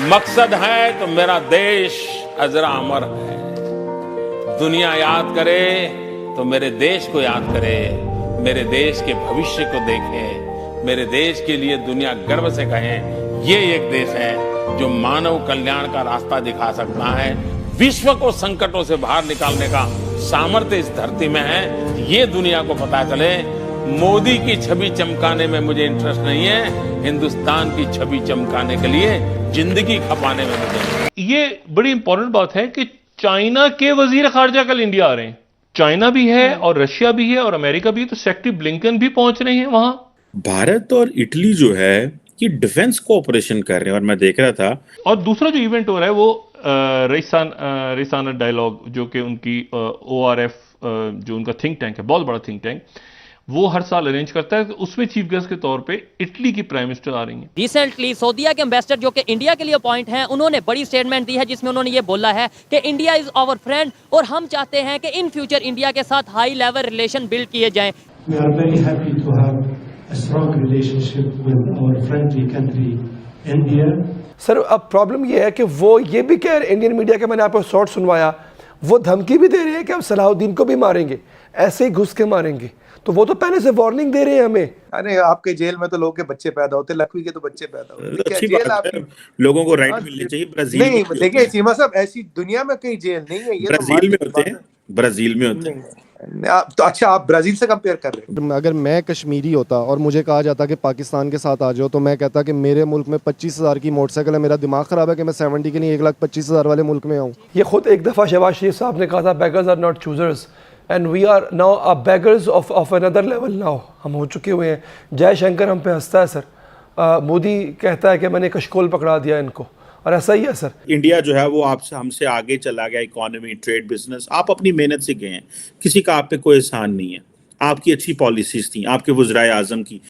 मकसद है तो मेरा देश अजरा अमर है। दुनिया याद करे तो मेरे देश को याद करे, मेरे देश के भविष्य को देखे, मेरे देश के लिए दुनिया गर्व से कहे ये एक देश है जो मानव कल्याण का रास्ता दिखा सकता है। विश्व को संकटों से बाहर निकालने का सामर्थ्य इस धरती में है, ये दुनिया को पता चले। मोदी की छवि चमकाने में मुझे इंटरेस्ट नहीं है, हिंदुस्तान की छवि चमकाने के लिए जिंदगी खपाने में मुझे। ये बड़ी इंपॉर्टेंट बात है कि चाइना के वजीर खारजा कल इंडिया आ रहे हैं। चाइना भी है और रशिया भी है और अमेरिका भी है, तो सेक्रेटरी ब्लिंकन भी पहुंच रहे हैं वहां। भारत और इटली जो है ये डिफेंस कोऑपरेशन कर रहे हैं और मैं देख रहा था। और दूसरा जो इवेंट हो रहा है वो रईसाना डायलॉग, जो कि उनकी ORF जो उनका थिंक टैंक है, बहुत बड़ा थिंक टैंक, वो हर साल अरेंज करता है। उसमें चीफ गेस्ट के तौर पे इटली की प्राइम मिनिस्टर आ रही हैं। रिसेंटली सऊदीया के एम्बेसडर जो कि इंडिया के लिए अपॉइंट हैं, उन्होंने बड़ी स्टेटमेंट दी है जिसमें उन्होंने ये बोला है कि इंडिया इज आवर फ्रेंड और हम चाहते हैं कि इन फ्यूचर इंडिया के साथ हाई लेवल रिलेशन बिल्ड किए जाएं। We are very happy to have a strong relationship with our friendly country, India. Sir अब प्रॉब्लम ये है कि वो ये भी कह रहे, इंडियन मीडिया के मैंने आपको शॉर्ट सुनवाया, वो धमकी भी दे रहे हैं कि हम सलाहुद्दीन को भी मारेंगे, ऐसे ही घुस के मारेंगे। तो वो तो पहले से वार्निंग दे रहे हैं हमें। अरे आपके जेल में तो लोगों के बच्चे पैदा होते, लखवी के तो बच्चे पैदा होते। अच्छी बात है, लोगों को राइट मिलने चाहिए। ब्राजील नहीं, देखिए चीमा साहब, ऐसी दुनिया में कहीं जेल नहीं है। ये ब्राजील में होते हैं, ब्राजील में होते हैं। तो अच्छा, आप ब्राजील से कंपेयर कर रहे हैं। अगर मैं कश्मीरी होता और मुझे कहा जाता कि पाकिस्तान के साथ आ जाओ, तो मैं कहता कि मेरे मुल्क में 25,000 की मोटरसाइकिल है, मेरा दिमाग ख़राब है कि मैं 70 के नहीं 1,25,000 वाले मुल्क में आऊँ। ये खुद एक दफ़ा शहबाज शरीफ साहब ने कहा था, beggars are not choosers and we are now a beggars of another level. Now हम हो चुके हुए हैं। जयशंकर हम पे हंसता है सर, मोदी कहता है कि मैंने कशकोल पकड़ा दिया इनको, और ऐसा ही है सर। इंडिया जो है वो आपसे हमसे आगे चला गया, इकोनॉमी, ट्रेड, बिजनेस। आप अपनी मेहनत से गए हैं, किसी का आप पे कोई एहसान नहीं है। आपकी अच्छी पॉलिसीज थी, आपके वज़ीर आज़म की।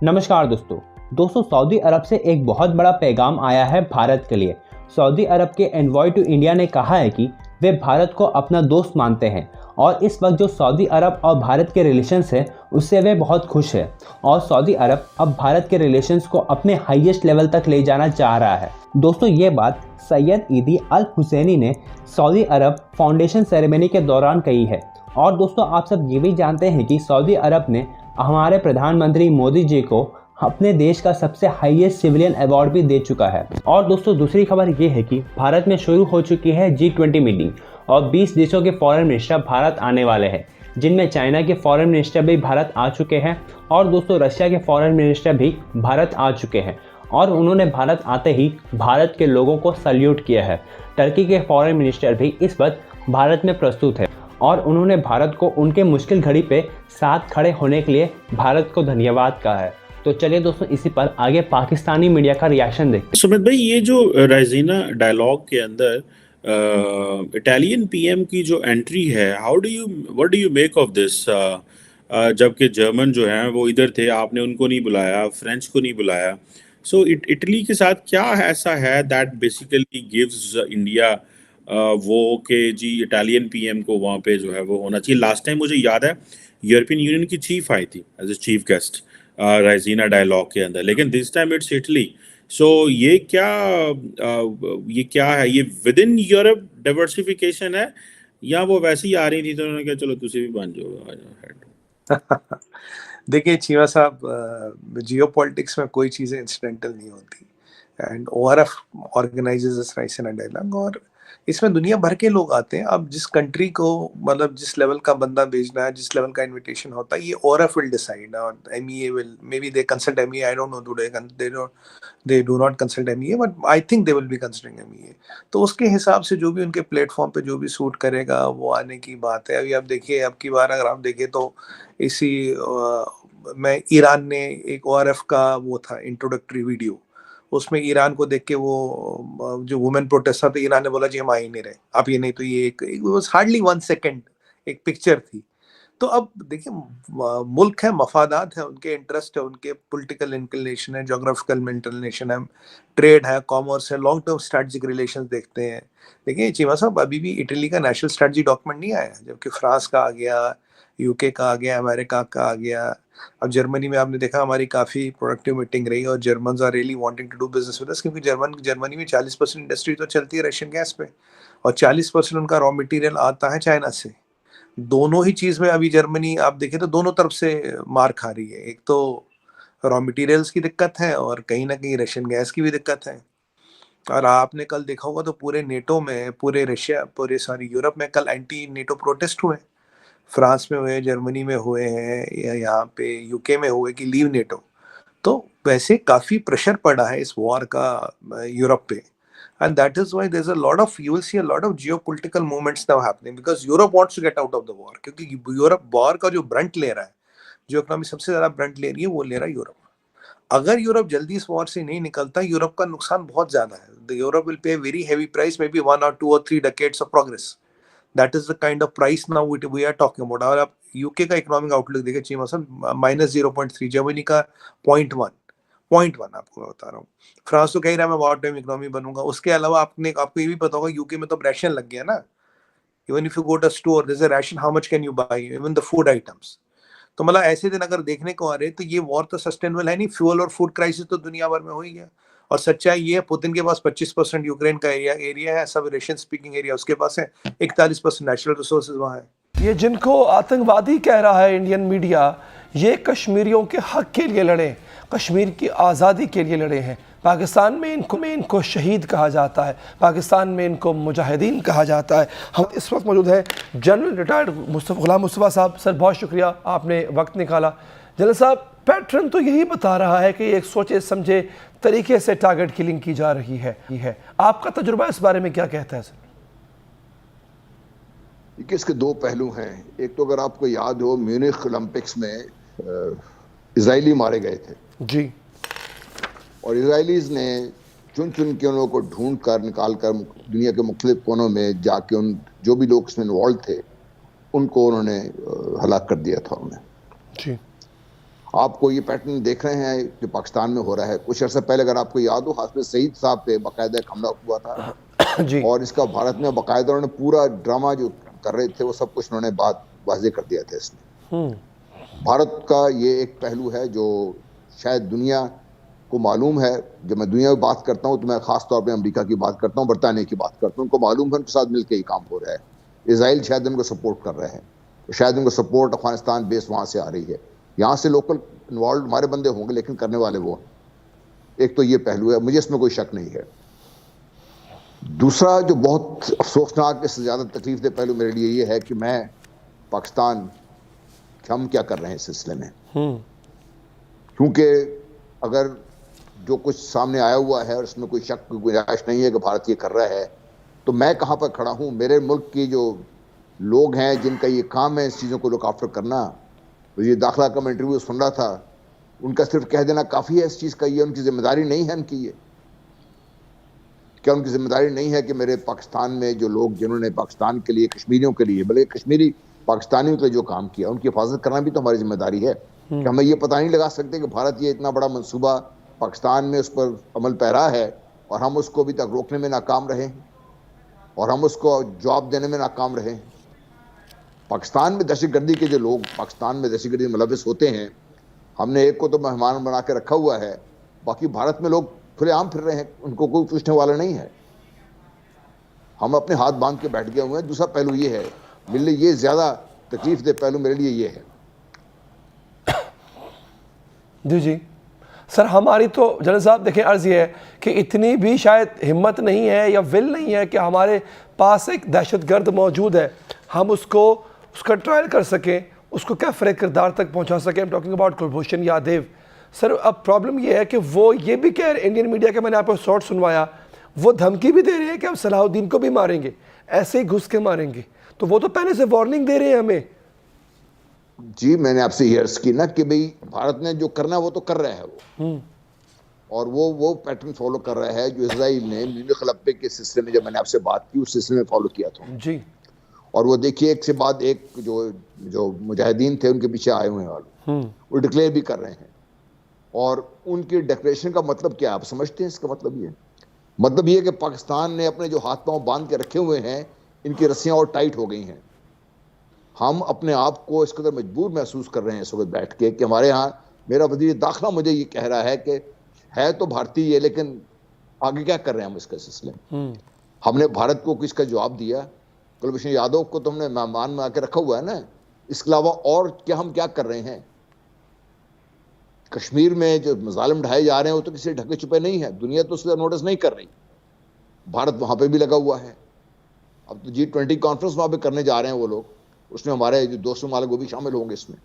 नमस्कार दोस्तों सऊदी अरब से एक बहुत बड़ा पैगाम आया है भारत के लिए। सऊदी अरब के एनवॉय टू इंडिया ने कहा है कि वे भारत को अपना दोस्त मानते हैं और इस वक्त जो सऊदी अरब और भारत के रिलेशंस है उससे वे बहुत खुश है और सऊदी अरब अब भारत के रिलेशंस को अपने हाईएस्ट लेवल तक ले जाना चाह रहा है। दोस्तों ये बात सैयद ईदी अल हुसैनी ने सऊदी अरब फाउंडेशन सेरेमनी के दौरान कही है। और दोस्तों आप सब ये भी जानते हैं कि सऊदी अरब ने हमारे प्रधानमंत्री मोदी जी को अपने देश का सबसे हाईएस्ट सिविलियन अवार्ड भी दे चुका है। और दोस्तों दूसरी खबर ये है कि भारत में शुरू हो चुकी है G20 मीटिंग और 20 देशों के फॉरेन मिनिस्टर भारत आने वाले हैं, जिनमें चाइना के फॉरेन मिनिस्टर भी भारत आ चुके हैं और दोस्तों रशिया के फॉरेन मिनिस्टर भी भारत आ चुके हैं और उन्होंने भारत आते ही भारत के लोगों को सल्यूट किया है। टर्की के फॉरेन मिनिस्टर भी इस वक्त भारत में प्रस्तुत है और उन्होंने भारत को उनके मुश्किल घड़ी पे साथ खड़े होने के लिए भारत को धन्यवाद कहा है। तो चलिए दोस्तों इसी पर आगे पाकिस्तानी मीडिया का रिएक्शन देखते हैं। सुमित भाई, ये जो राइजीना डायलॉग के अंदर इटालियन पीएम की जो एंट्री है, what do you make of this? जबकि जर्मन जो हैं वो इधर थे, आपने उनको नहीं बुलाया, फ्रेंच को नहीं बुलाया। सो इटली के साथ क्या ऐसा है दैट बेसिकली गिव्स इंडिया वो कि जी इटालियन पीएम को वहाँ पे जो है वो होना चाहिए? लास्ट टाइम मुझे याद है यूरोपियन यूनियन की चीफ आई थी as a chief guest Raisina dialogue के अंदर, लेकिन this time it's Italy. So ये क्या है? ये विद इन यूरोप डाइवर्सिफिकेशन है या वो वैसे ही आ रही थी तो उन्होंने कहा चलो तुसी भी बन जाओ? देखिए चीमा साहब, जियो पॉलिटिक्स में कोई चीज़ें इंसिडेंटल नहीं होती and ORF organises this Raisina dialogue और इसमें दुनिया भर के लोग आते हैं। अब जिस कंट्री को मतलब जिस लेवल का बंदा भेजना है, जिस लेवल का इनविटेशन होता है, ये ORF विल डिसाइड और MEA will, may be they consult MEA, I don't know today, they do not consult MEA but I think they will be considering MEA। तो उसके हिसाब से जो भी उनके प्लेटफॉर्म पे जो भी सूट करेगा वो आने की बात है। अभी आप देखिए, अब की बार अगर आप देखें तो इसी में ईरान ने एक ORF का वो था इंट्रोडक्टरी वीडियो, उसमें ईरान को देख के वो जो वुमेन प्रोटेस्टर थे, ईरान ने बोला जी हम आ ही नहीं रहे, आप ये नहीं तो ये एक हार्डली 1 सेकेंड एक पिक्चर थी। तो अब देखिए मुल्क है, मफादात है, उनके इंटरेस्ट है, उनके पॉलिटिकल इंक्लिनेशन है, जोग्राफिकल इंक्लिनेशन है, ट्रेड है, कॉमर्स है, लॉन्ग टर्म स्ट्रेटजिक रिलेशंस देखते हैं। देखिए चीमा साहब, अभी भी इटली का नेशनल स्ट्रेटजी डॉक्यूमेंट नहीं आया, जबकि फ्रांस का आ गया, यूके का आ गया, अमेरिका का आ गया। अब जर्मनी में आपने देखा हमारी काफ़ी प्रोडक्टिव मीटिंग रही और Germans are really wanting to do business with us, क्योंकि जर्मनी में 40% इंडस्ट्री तो चलती है रशियन गैस पे और 40% उनका रॉ मटेरियल आता है चाइना से। दोनों ही चीज़ में अभी जर्मनी आप देखें तो दोनों तरफ से मार खा रही है। एक तो रॉ मटेरियल्स की दिक्कत है और कहीं ना कहीं रशियन गैस की भी दिक्कत है। और आपने कल देखा होगा तो पूरे नेटो में, पूरे सॉरी यूरोप में कल एंटी नेटो प्रोटेस्ट हुए, फ्रांस में हुए, जर्मनी में हुए हैं, या यहाँ पे यूके में हुए कि लीव नेटो। तो वैसे काफी प्रेशर पड़ा है इस वॉर का यूरोप पे, and that is why there's a lot of, you will see a lot of geopolitical movements now happening because Europe wants to get out of the war, क्योंकि Europe war का जो Brunt ले रहा है, जो economy सबसे ज्यादा Brunt ले रही है वो ले रहा है यूरोप। अगर यूरोप जल्दी इस वॉर से नहीं निकलता, यूरोप का नुकसान बहुत ज्यादा है। Europe will pay very heavy price, may be 1 or 2 or 3 decades of progress. That is the kind of price now we are talking about. और आप यूके का इकोनॉमिक आउटलुक देखिए चीमा साहब, -0.3, जर्मनी का 0.1 आपको मैं बता रहा हूँ। फ्रांस तो कह रहा है मैं वॉर टाइम इकोनॉमी बनूंगा। उसके अलावा आपको ये भी पता होगा यूके में तो राशन लग गया ना। Even if you go to store there is a ration, how much can you buy, even the food items. तो मतलब ऐसे दिन अगर देखने को आ रहे तो ये वॉर तो सस्टेनेबल है नहीं। फ्यूल और फूड क्राइसिस तो दुनिया भर में हो ही गया। और सच्चाई ये है, पुतिन के पास 25% यूक्रेन का एरिया है, सब रशियन स्पीकिंग एरिया उसके पास है, 41% नेचुरल रिसोर्सेज वहाँ है। ये जिनको आतंकवादी कह रहा है इंडियन मीडिया, ये कश्मीरियों के हक के लिए लड़े, कश्मीर की आज़ादी के लिए लड़े हैं। पाकिस्तान में इनको शहीद कहा जाता है, पाकिस्तान में इनको मुजाहिदीन कहा जाता है। हम इस वक्त मौजूद हैं जनरल रिटायर्ड गुलाम मुस्तफ़ा साहब। सर बहुत शुक्रिया, आपने वक्त निकाला। जनरल साहब, पैटर्न तो यही बता रहा है कि एक सोचे समझे तरीके से टारगेट किलिंग की जा रही है। आपका तजुर्बा इस बारे में क्या कहता है सर? इसके दो पहलू हैं। एक तो अगर आपको याद हो, म्यूनिख ओलंपिक्स में इजरायली मारे गए थे जी, और इजरायलीज ने चुन चुन के उन लोगों को ढूंढ कर निकाल कर दुनिया के मुख्तलिफ कोनों में जाके उन जो भी लोग इसमें इन्वॉल्व थे उनको उन्होंने हलाक कर दिया था उन्हें। जी, आपको ये पैटर्न देख रहे हैं कि पाकिस्तान में हो रहा है। कुछ अर्सा पहले अगर आपको याद हो, हाफिज सईद साहब पे बाकायदा एक हमला हुआ था जी, और इसका भारत में बाकायदा उन्होंने पूरा ड्रामा जो कर रहे थे वो सब कुछ उन्होंने बात वाज़ेह कर दिया था इसमें। भारत का ये एक पहलू है जो शायद दुनिया को मालूम है। जब मैं दुनिया की बात करता हूँ तो मैं खास तौर पे अमेरिका की बात करता हूँ, बरतानिया की बात करता हूँ। उनको मालूम है, उनके साथ मिलकर ही काम हो रहा है। इजराइल शायद उनको सपोर्ट कर रहे हैं, शायद उनको सपोर्ट अफगानिस्तान बेस वहाँ से आ रही है। यहाँ से लोकल इन्वॉल्व हमारे बंदे होंगे, लेकिन करने वाले वो। एक तो ये पहलू है, मुझे इसमें कोई शक नहीं है। दूसरा जो बहुत अफसोसनाक, इससे ज़्यादा तकलीफ दे पहलू मेरे लिए ये है कि मैं पाकिस्तान, हम क्या कर रहे हैं इस सिलसिले में। क्योंकि अगर जो कुछ सामने आया हुआ है और उसमें कोई शक की गुंजाइश नहीं है कि भारत ये कर रहा है, तो मैं कहाँ पर खड़ा हूँ। मेरे मुल्क की जो लोग हैं जिनका ये काम है इस चीज़ों को लुक आफ्टर करना, तो ये दाखिला का मैं इंटरव्यू सुन रहा था, उनका सिर्फ कह देना काफ़ी है इस चीज़ का, ये उनकी जिम्मेदारी नहीं है उनकी। ये क्या उनकी जिम्मेदारी नहीं है कि मेरे पाकिस्तान में जो लोग जिन्होंने पाकिस्तान के लिए, कश्मीरियों के लिए, बल्कि कश्मीरी पाकिस्तानियों के लिए जो काम किया, उनकी हिफाजत करना भी तो हमारी जिम्मेदारी है। कि हमें ये पता नहीं लगा सकते कि भारत ये इतना बड़ा मंसूबा पाकिस्तान में उस पर अमल पैरा है और हम उसको अभी तक रोकने में नाकाम रहे हैं और हम उसको जवाब देने में नाकाम रहे हैं। पाकिस्तान में दहशतगर्दी के जो लोग पाकिस्तान में दहशतगर्दी में मुलविस होते हैं, हमने एक को तो मेहमान बना के रखा हुआ है, बाकी भारत में लोग खुलेआम फिर रहे हैं, उनको कोई पूछने वाला नहीं है। हम अपने हाथ बांध के बैठ गए हुए हैं। दूसरा पहलू ये है, मेरे लिए ये ज़्यादा तकलीफ दे पहलू मेरे लिए ये है। जी सर, हमारी तो जनरल साहब देखें अर्ज़ ये है कि इतनी भी शायद हिम्मत नहीं है या विल नहीं है कि हमारे पास एक दहशतगर्द मौजूद है, हम उसका ट्रायल कर सकें, उसको कैफ़रे किरदार तक पहुंचा सकें। I am talking about Kulbhushan Yadav. Sir अब प्रॉब्लम ये है कि वो ये भी कह रहे, इंडियन मीडिया के मैंने आपको शॉर्ट सुनवाया, वो धमकी भी दे रहे हैं कि हम सलाहुद्दीन को भी मारेंगे, ऐसे ही घुस के मारेंगे। तो वो तो पहले से वार्निंग दे रहे हैं हमें। जी, मैंने आपसे ये अर्ज की ना कि भाई भारत ने जो करना है वो तो कर रहा है वो, और वो पैटर्न फॉलो कर रहा है जो इजराइल ने म्यूनिख ओलंपिक के सिलसिले में, जब मैंने आपसे बात की उस सिलसिले में फॉलो किया था जी। और वो देखिए एक से बाद एक जो मुजाहिदीन थे उनके पीछे आए हुए हैं और वो डिक्लेयर भी कर रहे हैं। और उनकी डिक्लेरेशन का मतलब क्या आप समझते हैं? इसका मतलब ये है कि पाकिस्तान ने अपने जो हाथ पांव बांध के रखे हुए हैं इनकी रस्सियां और टाइट हो गई हैं। हम अपने आप को इस कदर मजबूर महसूस कर रहे हैं इस वक्त बैठ के कि हमारे यहाँ, मेरा वज़ीर दाखिला मुझे ये कह रहा है कि है तो भारतीय है लेकिन आगे क्या कर रहे हैं हम इसके सिलसिले में। हमने भारत को किसका जवाब दिया? कुलभूषण यादव को तो हमने मेहमान में आके रखा हुआ है ना, इसके अलावा और क्या हम क्या कर रहे हैं? कश्मीर में जो मजालिम ढाए जा रहे हैं वो तो किसी ढके छुपे नहीं है, दुनिया तो उसका नोटिस नहीं कर रही, भारत वहां पे भी लगा हुआ है। अब तो G20 कॉन्फ्रेंस वहां पे करने जा रहे हैं वो लोग, उसमें हमारे जो दोस्त ममालिक वो भी शामिल होंगे इसमें।